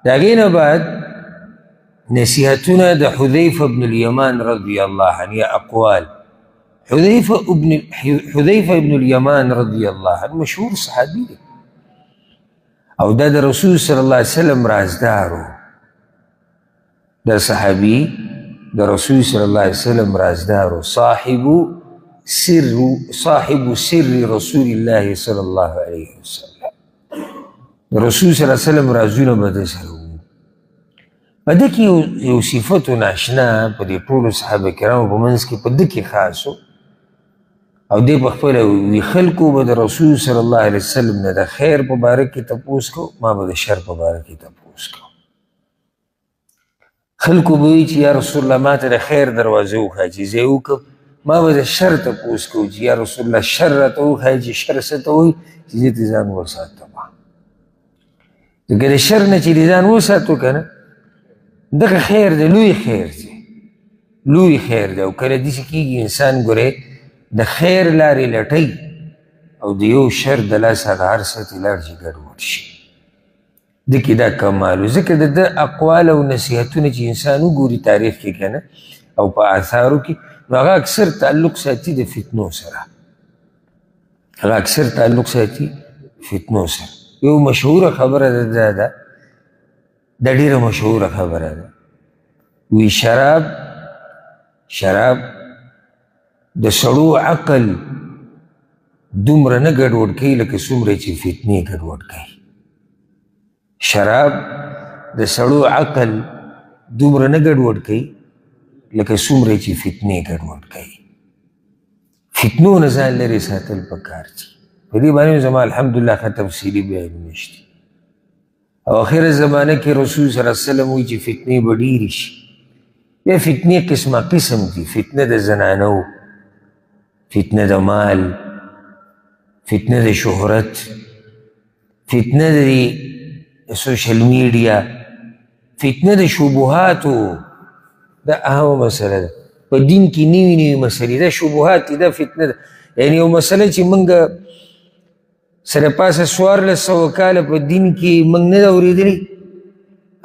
د هغې نه بعد نصیحتونه د حذیفه بن الیمان رضی الله عنه یا اقوال. حذیفه ابن الیمان رضی الله عنه مشهور صحابي دی او دا د رسول صلی الله علیه وسلم رازدار و. دا صحابي د رسول صلی الله علیه وسلم رازدار و. صاحب سر رسول الله صلی الله علیه وسلم. رسول صلی الله علیه وسلم رازونه به د سره وو. په ده کې یو صفت و ناشنا په دې ټولو صحابه کرامو په منځ کې په ده کې خاص و او دی په خپله وي خلکو به د رسول صلی الله علیه وسلم نه د خیر په باره کې تپوس کو، ما به د شر په باره کې تپوس کو. خلکو به وي چې یا رسول الله ما ته د خیر دروازه وښایه چې زه یې وکړم، ما به د شر تپوس کو چې یا رسول الله شر راته وښایه چې شر څه ته وایي چې زه ترې ځان وساتم. ځکه د شر نه چې دې ځان وساتو که نه دغه خیر دی، لوی خیر دی، لوی خیر دی. او کله داسې کېږي انسان ګورئ د خیر لارې لټوي او د یو شر د لاسه هغه هر څه ته لاړ چې ګډوډ شي. ده کې دا کمال و. ځکه د ده اقوال او نصیحتونه چې انسان وګوري تاریخ کې که نه او په آثارو کې نو هغه اکثر تعلق ساتي د فتنو سره. هغه اکثر تعلق ساتي فتنو سره. یو مشهوره خبره ده دا ډېره مشهوره خبره ده. وی شراب د سړو عقل دومره نه ګډوډ کوي لکه څومره چې فتنې ګډوډ کوي. شراب د سړو عقل دومره نه ګډوډ کوي لکه څومره چې فتنې ګډوډ کوي. فتنو نه ځان لرې ساتل پکار دي. په دې باندې زما الحمدلله ښه تفصیلي بیان نشته. او آخر زمانه کې رسول صلی الله علیه وسلم وایي چې فتنې به ډېرې شي. بیا فتنې قسمه قسم دي. فتنه د زنانو، فتنه د مال، فتنه د شهرت، فتنه د سوشل میډیا، فتنه د شبهاتو. دا اهمه مسله ده. په دین کې نوي نوي مسلې دا شبهات دي، دا فتنه ده. یعنې یو مسله چې موږ سره پاسه 1400 کاله په دین کې موږ نه ده اورېدلې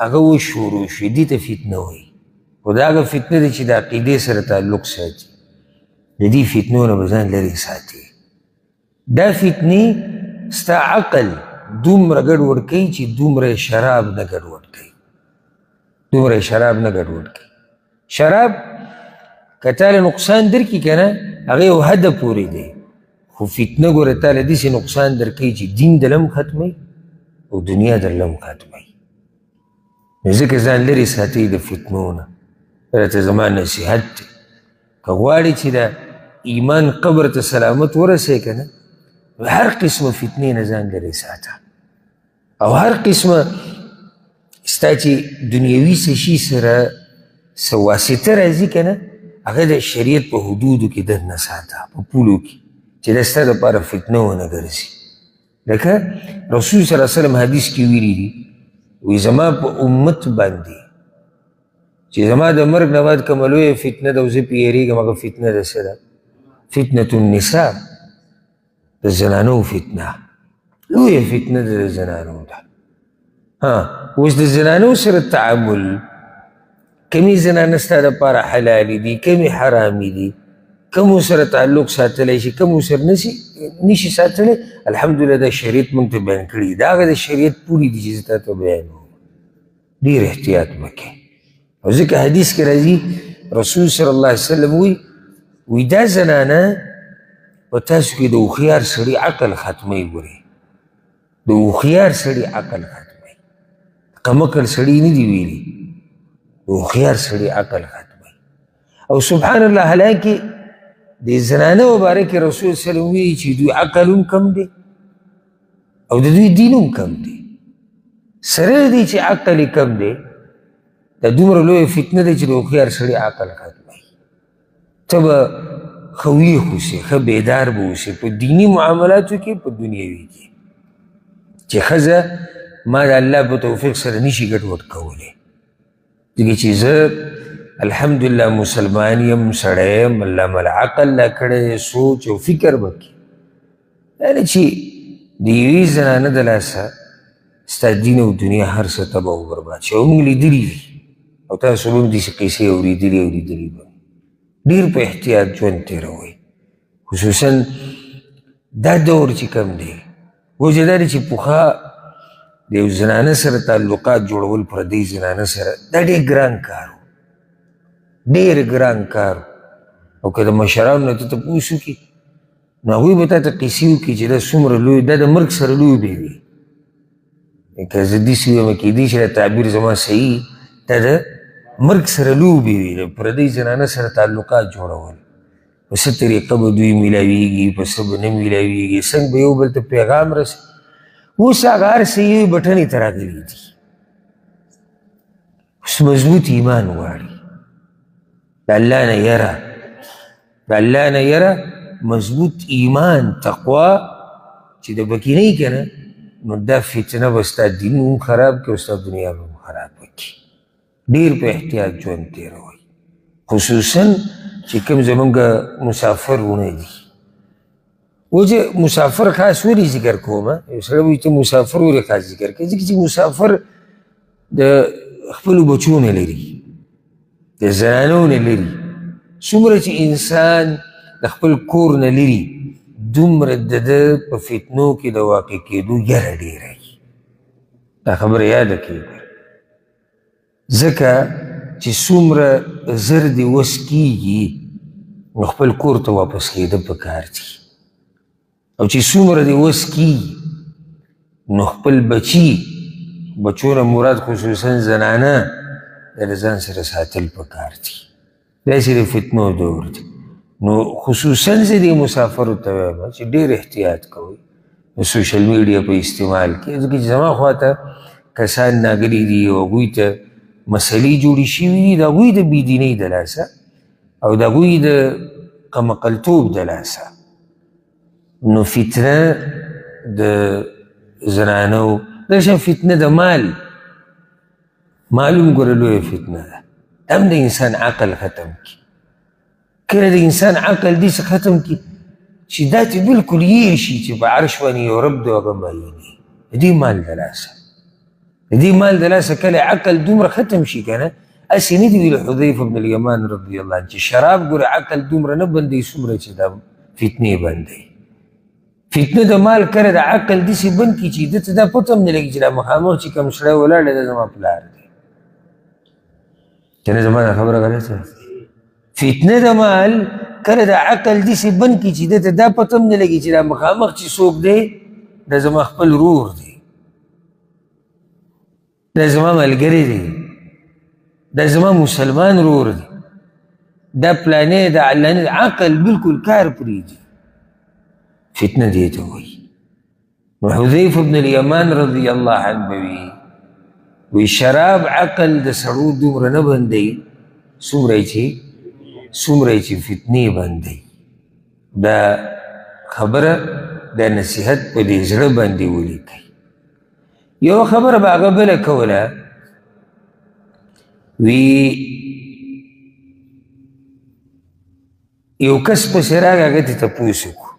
هغه وشروع شوې، دې ته فتنه وایي. خو دا هغه فتنه ده چې د عقیدې سره تعلق ساتي. د دې فتنو نه به ځان لرې ساتي. دا فتنې ستا عقل دومره ګډوډ کوي چې دومره شراب نه ګډوډ کوي. دومره شراب نه ګډوډ کوي. شراب که تاله نقصان درکړي که نه هغه یو حده پورې دی، خو فتنه ګوره تاله داسې نقصان درکوي چې دین دله هم ختموي او دنیا دله هم ختموي. نو ځکه ځان لرې ساتئ د فتنو نه. راته زما نصیحت دی که غواړې چې د ایمان قبر ته سلامت ورسوې که نه هر قسمه فتنې نه ځان لرې ساته. او هر قسمه ستا چې دنیوي څه شي سره څه واسطه راځي که نه هغه د شریعت په حدودو کې دننه ساته، په پولو کې چې دا ستا دپاره فتنه ونه ګرځي. لکه رسول صلی الله علیه وسلم حدیث کې ویلي دي وایي زما په امت باندې چې زما د مرګ نه بعد کومه لویه فتنه ده او زه پرې یېرېږم هغه فتنه ده څه ده؟ فتنة النساء، د زنانو فتنه. لویه فتنه ده د زنانو ده. اوس د زنانو سره تعامل کمی زنانه ستا دپاره حلالې دي، کمی حرامې دي، کمو سره تعلق ساتلی شي، کمو سره نشي ساتلی. الحمدلله دا شریعت موږ ته بیان کړي. دا هغه د شریعت پورې دي چې زه تا ته بیانوم. ډېر احتیاط مه کوې. او ځکه حدیث کې راځي رسول صلی الله علیه وسلم وی دا زنانه په تاسو کې د هوښیار سړي عقل ختموي. ګورې د هوښیار سړي عقل ختموي. قمقل سړي نه دي ویلي، د هوښیار سړي عقل ختموي. او سبحان الله حالانکه د زنانه باره کې رسول صلی الله علیه وسلم وایي چې دوی عقل هم کم دی او د دوی دین هم کم دی. سره دی چې عقل یې کم دی دا دومره لویه فتنه ده چې د هوښیار سړي عقل ختموي. ته به ښه ویښ اوسې، ښه بیدار به اوسې په دیني معاملاتو کې، په دنیوي کې چې ښځه ما د الله په توفیق سره نشي ګډوډ کولی. ځکه چې زه الحمدلله مسلمان یم، سړی یم، الله مله عقل لا کړی سوچ او فکر به کړي. یعنې چې د یوې زنانه د لاسه ستا دین او دنیا هر څه تباه او برباد شي. او موږ لیدلي دي او تاسو به هم داسې قیسې اورېدلي به ډېر په احتیاط ژوند تېروئ. خصوصا دا دور چې کم دی وجه دا دی چې پخوا د یو زنانه سره تعلقات جوړول پردۍ زنانه سره دا ډېر ګران کار و، ډېر ګران کار و. او که د مشرانو نه ته تپوس وکړي نو هغوی به تا ته قیسې وکړي چې دا څومره لوی دا د مرګ سره لوبې وي. که زه داسې ویمه کېدای شي دا تعبیر زما صحیح دا د مرګ سره لوبې وي، د پردۍ زنانه سره تعلقات جوړول. په څه طریقه به دوی میلاویږي، په څه به نه میلاویږي، څنګه به یو بل ته پیغام رسي. اوس هغه هر څه یوې بټنې ته راغلي دي. اوس مضبوط ایمان غواړي، د الله نه یره، د الله نه یره، مضبوط ایمان، تقوا چې د بکې نه وي که نه نو دا فتنه به ستا دین هم خراب کړي او ستا دنیا به هم خراب کړي. ډېر په احتیاط ژوند تېروئ. خصوصا چې کوم زمونږ مسافرونه دي. وجه مسافر خاص ولې ذکر کوم؟ یو سړی وایي ته مسافر ولې خاص ذکر کوي؟ ځکه چې مسافر د خپلو بچو نه لري، د زنانو نه لري. څومره چې انسان د خپل کور نه لري دومره د ده په فتنو کې د واقع کېدو یره ډېره وي. دا خبره یاده کړئ. ځکه چې څومره زر دې وس کېږي نو خپل کور ته واپس کېده پکار دي. او چې څومره دې وس کېږي نو خپل بچو نه مراد خصوصا زنانه د ځان سره ساتل پکار دي. داسې د فتنو دور دی. نو خصوصا زه دې مسافرو ته وایم چې ډېر احتیاط کوئ د سوشل میډیا په استعمال کې. ځکه چې زما خواته کسان راغلي دي او هغوی ته مسلې جوړې شوي دي د هغوی د بېدینۍ د لاسه او د هغوی د قمقلتوب د لاسه. نو فتنه د زنانو دغه فتنه د مال هم ګوره لویه فتنه ده. هم د انسان عقل ختم کړي. کله د انسان عقل داسې ختم کړي چې دا ته بلکل هېر شي چې په عرش باندې یو رب دی او هغه معیني د دې مال د لاسه. د دې مال د لاسه کله عقل دومره ختم شي که نه هسې نه دي ویلي حذیفه بن الیمان رضی الله عنه چې شراب ګوره عقل دومره نه بندوي څومره چې دا فتنې بندوي. فتنه د مال کله د عقل داسې بند کړي چې ده ته دا پته هم نه لګي چې دا مخامخ چې کوم سړی ولاړ دی دا زما پلار دی. که نه زما دا خبره غلطه. فتنه د مال کله د عقل داسې بند کړي چې ده ته دا پته هم نه لګي چې دا مخامخ چې څوک دی دا زما خپل ورور دی، دا زما ملګری دی، دا زما مسلمان ورور دی، دا پلانې د علانې عقل بلکل کار پرېږدي. فتنه دې ته وایي. نو حذیفه بن الیمان رضی الله عنه به وی شراب عقل د سړو دومره نه بندوي څومره چې فتنې بندوي. دا خبره دا نصیحت په دې زړه باندې ولیکئ. یو خبره به هغه بله کوله وی یو کس پسې راغی هغه ته تپوس وکړو.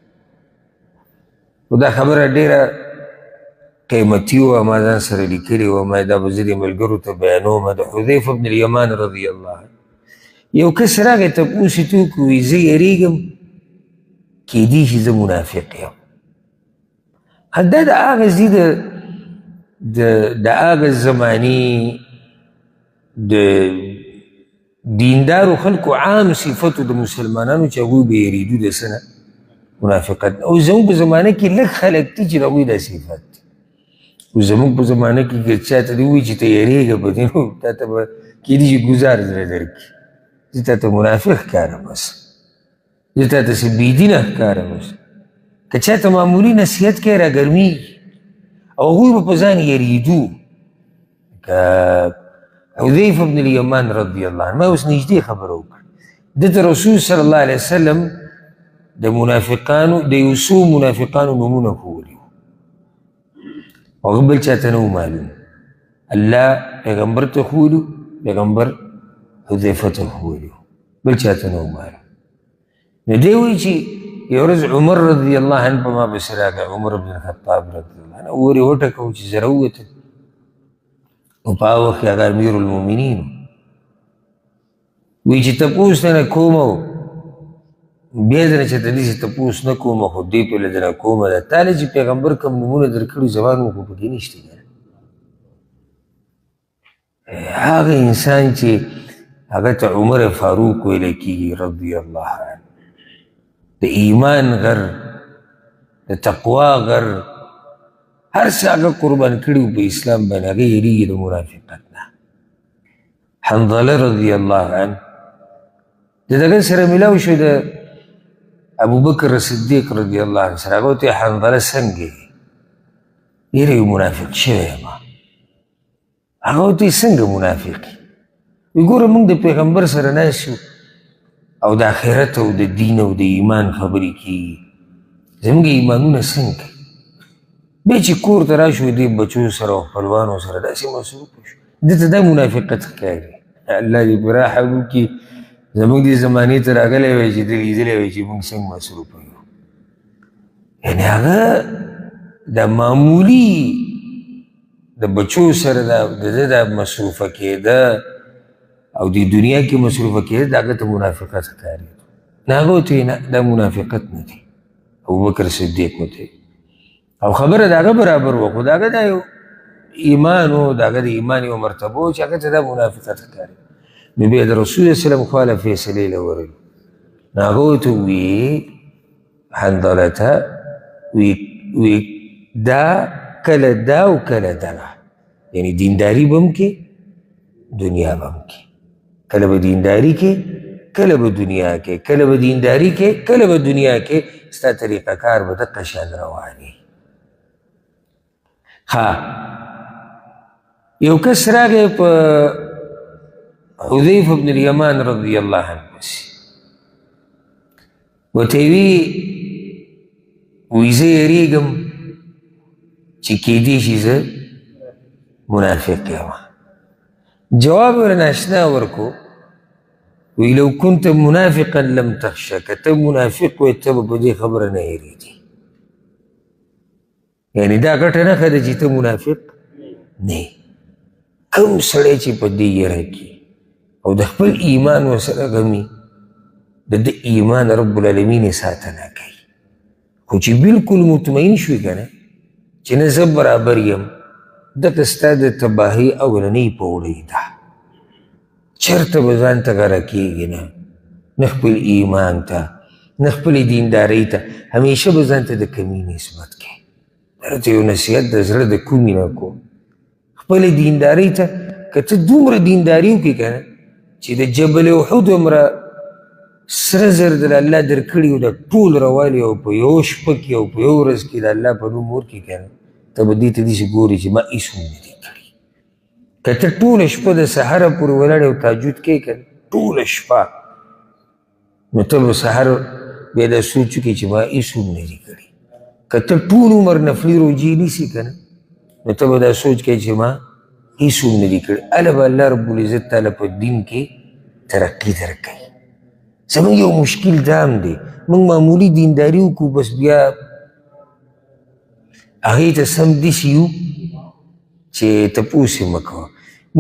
خو دا خبره ډېره قیمتي وه، ما ځان سره لیکلې وه، ما دا به زه دې ملګرو ته بیانوم. د حذیفه بن الیمان رضی الله عنه یو کس راغی تپوس یې ته وکړو وایي زه یېرېږم کېدای شي زه منافق یم. دا د هغه ځي د هغه زماني د دیندارو خلکو عام صفتو د مسلمانانو چې هغوی به یېرېدو د څه نه منافقت. او زموږ په زمانه کې لږ خلک دي چې د هغوی دا صفت دي. او زموږ په زمانه کې که چا ته دې ووایي چې ته یېرېږه په دې نو تا ته به کېدای شي ګزار زړه درکړي. زه تا ته منافق ښکارم بس، زه تا ته څه بېدینه ښکارم بس. که چا ته معمولي نصیحت کوې راګرمېږي او هغوی به په ځان یېرېدو. که حذیفه بن الیمان رضی الله عنه ما اوس نږدې خبره وکړه. ده ته رسول صلی الله علیه وسلم د منافقانو د یو څو منافقانو نومونه ښوولي وو. هغه بل چا ته نه و معلوم. الله پیغمبر ته ښوولي، پیغمبر حذیفه ته ښوولي، بل چا ته نه و معلوم. نو دی وایي چې یو ورځ عمر رضی الله عنه په ما پسې راغی، عمر بن الخطاب رضی الله عنه ورې وټکوو چې زه راووتم او په هغه وخت کې هغه امیر المؤمنین وی چې تپوس نه کوم بیا دې نه چې ته داسې تپوس نه کوم خو دې په له دې نه کومه ده تا له چې پیغمبر کوم نومونه درکړي زبان مو خو پکې نشته هغه انسان چې هغه ته عمر فاروق ویلی کېږي رضی الله عنه د ایمان غر د تقوا غر هر څه هغه قربان کړي په اسلام باندې هغه یېرېږي د منافقت نه حنظله رضی الله عنه د دغه سره میلاو شو د ابوبکر صدیق رضی الله عنه سره هغه ورته حنظله څنګه یې یاره یو منافق شوی یم هغه ورته څنګه منافق وی ګوره موږ د پیغمبر سره ناست یو او د آخرت او د دین او د ایمان خبرې کېږي زموږ ایمانونه څنګه بیا چې کور ته راشو دې بچو سره او خپلوانو سره داسې مصروف شو ده ته دا منافقت ښکاري الله دې په رحم وکړي زموږ دې زمانې ته راغلی وی چې ده لیدلی وی چې موږ څنګه مصروفه یو یعنې هغه دا معمولي د بچو سره د ده دا مصروفه کېده او د دنیا کې مصروفه کېده د هغه ته منافقت ښکاري نه هغه ورته نه دا منافقت نه دی ابوبکر صدیق ورته او خبره د هغه برابر وه خو د هغه دا یو ایمان و د هغه د ایمان یو مرتبه و چې هغه ته دا منافقت ښکاري نو بیا د رسول سلم خواله فیصلې له ورغلو نو هغه ورته وویې حنظله ته وی دا کله دا او کله دغه یعنی دینداري به هم کې دنیا به هم کې کله به دینداري کې کله به دنیا کې کله به دینداري کې کله به دنیا کې ستا طریقه کار به دقه شان رواني ها یو کس راغی په حذیفه بن الیمان رضی الله عنه پسې ورته یې وی زه یېرېږم چې کېدی شي زه منافق یم جواب ورنه ناشنا ورکو وی لو كنت منافقا لم تخشى که ته منافق وی ته به په دې خبره نه یېرېږي یعنې دا ګټه نښه ده چې ته منافق نه کوم سړی چې په دې یېره کي او د خپل ایمان ورسره غمي د ده ایمان رب العالمین یې ساتنه کوي خو چې بلکل مطمئن شوي که نه چې نه زه برابر یم دغه ستا د تباهۍ اولنۍ پوړۍ ده چېرته به ځان ته غره کېږي نه خپل ایمان ته نه خپلې دیندارۍ ته همیشه به ځان ته د کمي نسبت کوي درته یو نصیحت د زړه د کومې نه کوم خپلې دیندارۍ ته که ته دومره دینداري وکړې که نه چې د جبل احد عمره سره زر د الله درکړي او د ټول روالي او په یو شپه کې او په یو ورځ کې د الله په نوم ورکړي که نه ته به دې ته داسې ګورې چې ما هېڅ هم نه دي کړي که ته ټوله شپه د سهاره پورې ولاړې او تهجد کوې که نه ټوله شپه نو ته به سهار بیا دا سوچ وکړې چې ما هېڅ هم نه دي کړي که ته ټول عمر نفلي روجې نیسي که نه نو ته به دا سوچ کوې چې ما هېڅ هم نه دي کړي هله به الله رب العزت تعالی په دین کې ترقي درکوي زموږ یو مشکل دا هم دی موږ معمولي دینداري وکړو بس بیا هغې ته سم داسې یو چې تپوس یې مه کوه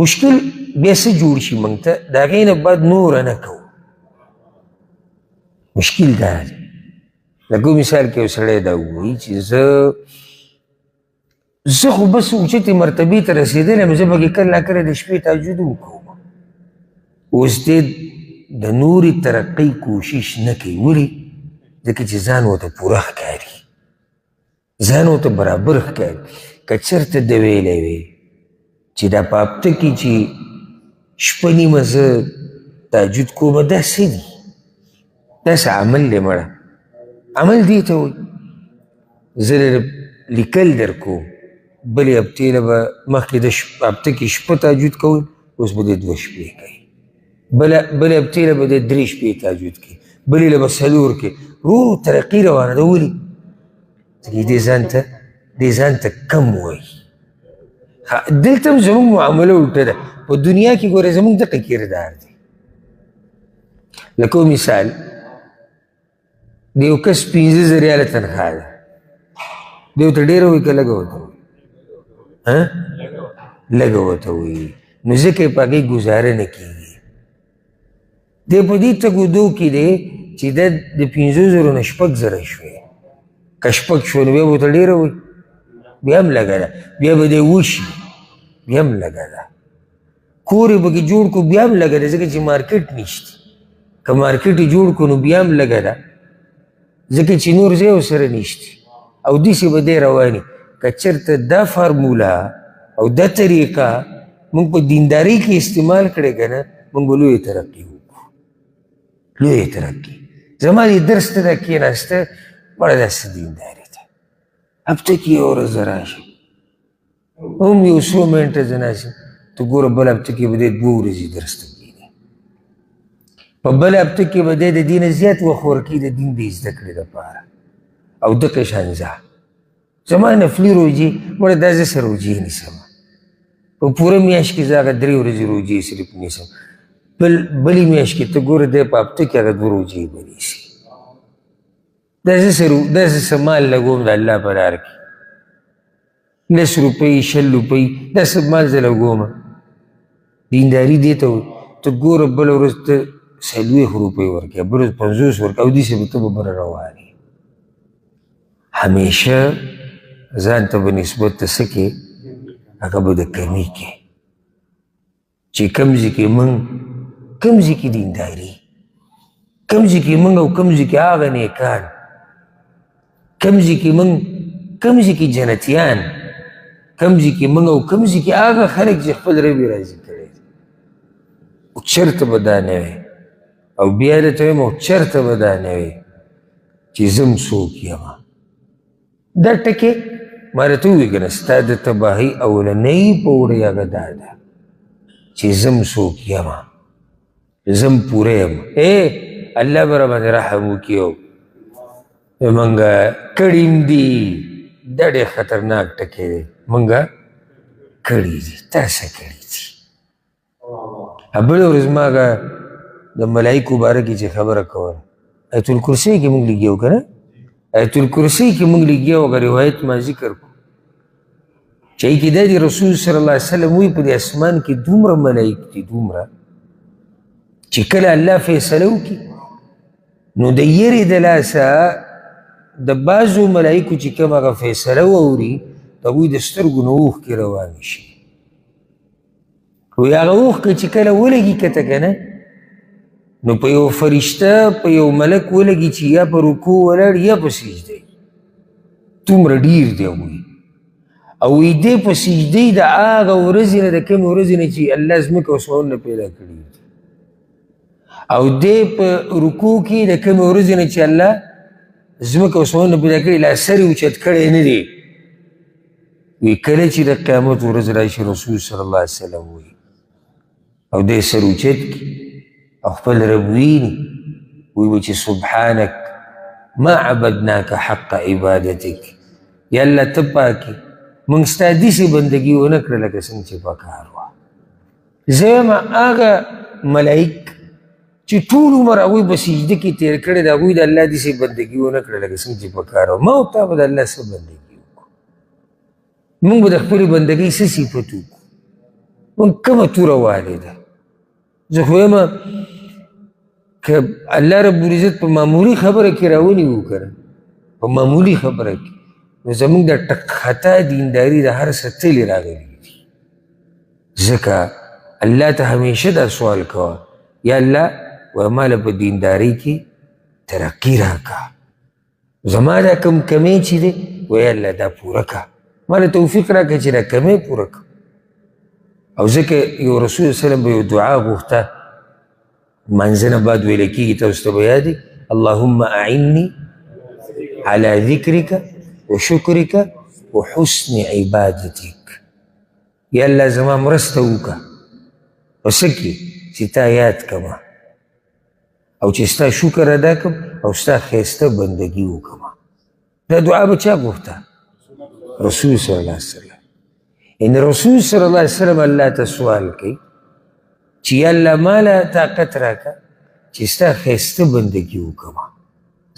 مشکل بیا څه جوړ شي موږ ته د هغې نه بعد نوره نه کوو مشکل دا دی لکه مثال کې یو سړی دا ووایي چې زه خو بس اوچتې مرتبې ته رسېدلی یم زه پکې کله ناکله د شپې تهجد وکوم اوس دې د نورې ترقۍ کوشش نه کوي ولې ځکه چې ځان ورته پوره ښکاري ځان ورته برابر ښکاري که چېرته ده ویلی وی چې دا په هفته کې چې شپه نیمه زه تهجد کومه دا څه دي دا څه عمل دی مړه عمل دې ته وایي زه لیکل در کوم بلې هفتې له به مخکې د هفته کې شپه تهجد کوئ اوس به دې 2 شپې کوي بلې هفتې له به د 3 شپې تهجد کوي بلې له به 4 کوي ورو ترقي روانه ده ولې ځکه دې ځان ته کم وایي دلته هم زموږ معامله الټه ده په دنیا کې ګوره زموږ دغه کردار دی لکه مثال د یو کس 15 ریاله تنخواه ده دی ورته ډېره وایي که لږه ورته لږه ورته وایي، نو ځکه یې په هغې ګزاره نه کېږي. دی په دې تګودو کې دی چې د 5,000 نه 6,000 شوې، که 6 شو نو بیا به ورته ډېره وایي، بیا هم لږه ده. بیا به دی وشي، بیا هم لږه ده. کور یې پکې جوړ کړو، بیا هم لږه ده، ځکه چې مارکیټ نشته. که مارکیټ یې جوړ کړو نو بیا هم لږه ده، ځکه چې نور ځای ورسره نشته. او داسې به دی رواني. که چېرته دا فارموله او دا طریقه موږ په دیندارۍ کې استعمال کړې که نه، موږ به لویه ترقي وکړو، لویه ترقي. زما دې درس ته دا کېناسته، بړه داسې دینداري ده. هفته کې یوه ورځ زه راشم، هم یو څو منټه زه ناست یم، ته ګوره بل هفته کې به دی 2 ورځې درس ته کېږي. په بل هفته کې به دی د دې نه زیات وخت ورکوي د دین د زده کړې دپاره. او دقه شان زما نفلي روجې مړه دا زه سه روجې نیسم، په پوره میاشت کې زه هغه 3 ورځې روجې صرف نیسم. بلې میاشت کې ته ګوره دی په هفته کې هغه 2 روجې به نیسي. دا زه څه مال لګوم د الله په لار کې، 10 روپۍ 20 روپۍ، دا څه مال زه لګوم. دینداري دې ته وایي. ته ګوره بله ورځ ته 40 روپۍ ورکوې، بله ورځ 50 ورکوې، او داسې به ته به بره روان یې. همیشه ځان ته به نسبت ته څه کې، هغه به د کمي کې. چې کوم ځای کې موږ، کوم ځای کې دینداري، کوم ځای کې موږ او کوم ځای کې هغه نیکان، کوم ځای کې موږ، کوم ځای کې جنتیان، کوم ځای کې موږ او کوم ځای کې هغه خلک چې خپل رب یې راضي کړی دی. او چېرته به دا نه وی. او بیا درته وایم او چېرته به دا نه وی چې زه م څوک یم. دا ټکې ما درته ووایي که نه، ستا د تباهۍ اولنۍ پوړۍ هغه دا ده چې زه م څوک یم، زه م پوره یم. الله به راباندې رحم وکړي. او مونږه کړي م دي، دا ډېر خطرناک ټکی دی. مونږه کړي دي، تا څه کړي دي. بله ورځ ما هغه د ملایکو باره کې چې خبره کوله، آیت الکرسۍ کې مونږ لګیا وو که نه، آیت الکرسۍ کې مونږ لګیا وو، هغه روایت ما ذکر کړو چې هغې کې دا دی رسول صلی الله علیه وسلم وایي په دې اسمان کې دومره ملایک دي، دومره چې کله الله فیصله وکړي نو د یرې د لاسه د بعضو ملایکو چې کوم هغه فیصله واوري، د هغوی د سترګو نه اوښکې روانې شي. وایي هغه اوښکې چې کله ولګي کته که نه، نو په یو فرشته، په یو ملک ولګي چې یا په رکوع ولاړ یا په سجده یې، دومره ډېر دی هغوی. او وایي دی په سجده یې د هغه ورځې نه، د کومې ورځې نه چې الله ځمکه او اسمانونه پیدا کړي دي، او دی په رکوع کې د کومې ورځې نه چې الله ځمکه او اسمانونه پیدا کړي لا سر یې اوچت کړی نه دی. وایي کله چې د قیامت ورځ راشي، رسول صلی الله علیه وسلم وایي، او دی سر اوچت کړي او خپل رب ویني، وایي چې سبحانک ما عبدناک حق عبادتک، یا الله ته پاکې موږ ستا داسې بندګي ونه کړه لکه څنګه چې پکار وه. زه یم هغه ملایک چې ټول عمر هغوی په سجده کې تېر کړی د هغوی د الله داسې بندګي ونه کړه لکه څنګه چې پکار وه. ما او تا به د الله څه بندګي وکړو؟ موږ به د خپلې بندګۍ څه صفت وکړو؟ موږ کومه توره والې ده؟ زه خو یم که الله رب العزت په معمولي خبره کې راونیو که نه، په معمولي خبره کې، نو زموږ د ټک خطا دینداري د هر څه تلې راغلي دي. ځکه الله ته همیشه دا سوال کوه، یا الله وایه ما له په دیندارۍ کې ترقي راکړه، زما دا کم کمی چې دی وایه الله دا پوره کړه، ما له توفیق راکړه چې دا کمی پوره کړه. او ځکه یو رسول وسلم به یو دعا غوښته، منځه نه بعد ویل کېږي، تاسو ته به یاد وي، اللهم اعنی علی ذکرک وشکرک وحسن عبادتک. یا الله زما مرسته وکړه په څه کې چې تا یاد کړمه، او چې ستا شکر ادا کړم، او ستا ښایسته بندګي وکړم. دا دعا به چا غوښته؟ رسول صلی الله علیه وسلم. یعنې رسول صلی الله علیه وسلم الله ته سوال کوي چې یا الله ما له طاقت راکړه چې ستا ښایسته بندګي وکړم،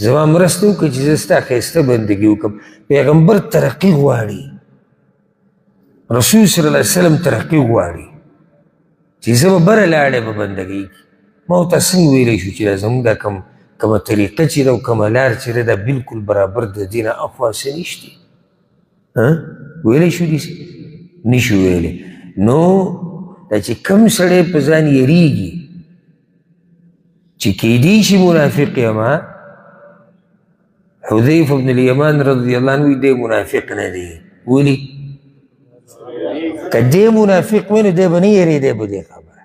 زما مرسته وکړه چې زه ستا ښایسته بندګي وکړم. پیغمبر ترقي غواړي، رسول صلی الله علیه وسلم ترقی غواړي چې زه به بره لاړې په بندګۍ کې. ما ورته څنګه ویلی شو چې دا زموږ دا کومه طریقه چې ده او کومه لار چې ده دا بلکل برابر د دې نه اخوا څه نشتې. ویلی شو داسې نشو ویلی. نو دا چې کوم سړی په ځان یریږي چې کیدی شي منافق یما، حذیفه بن الیمان رضی الله عنه دی منافق نه دی. ولې؟ که دی منافق وی نو دی به نه یریدی په دې خبره،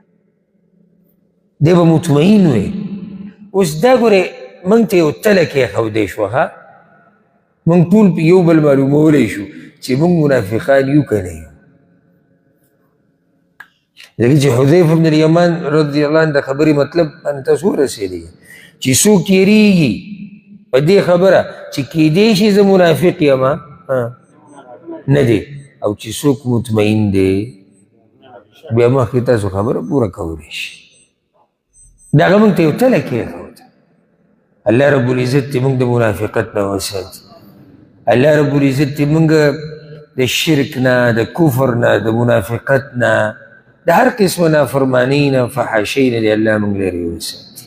دی به مطمئن وی. اوس دا ګورې موږ ته یو تله کېښودی شوه ښه، موږ ټول یو بل معلومولی شو چې موږ منافقان یو که نه یو. ځکه چې حذیفه بن الیمان رضی الله عنه د خبرې مطلب باندې تاسو ورسېدی چې څوک یریږي په دې خبره چې کیدی شي زه منافق یم نه دی، او چې څوک مطمئن دی بیا مخکې تاسو خبره پوره کولی شي. د هغه موږ ته یو تله کېښوده. الله رب العزت دې موږ د منافقت نه وساتي. الله رب العزت دې موږ د شرک نه، د کفر نه، د منافقت نه، د هر قسم نافرمانی نه، فحاشۍ نه دې الله موږ لرې وساتي.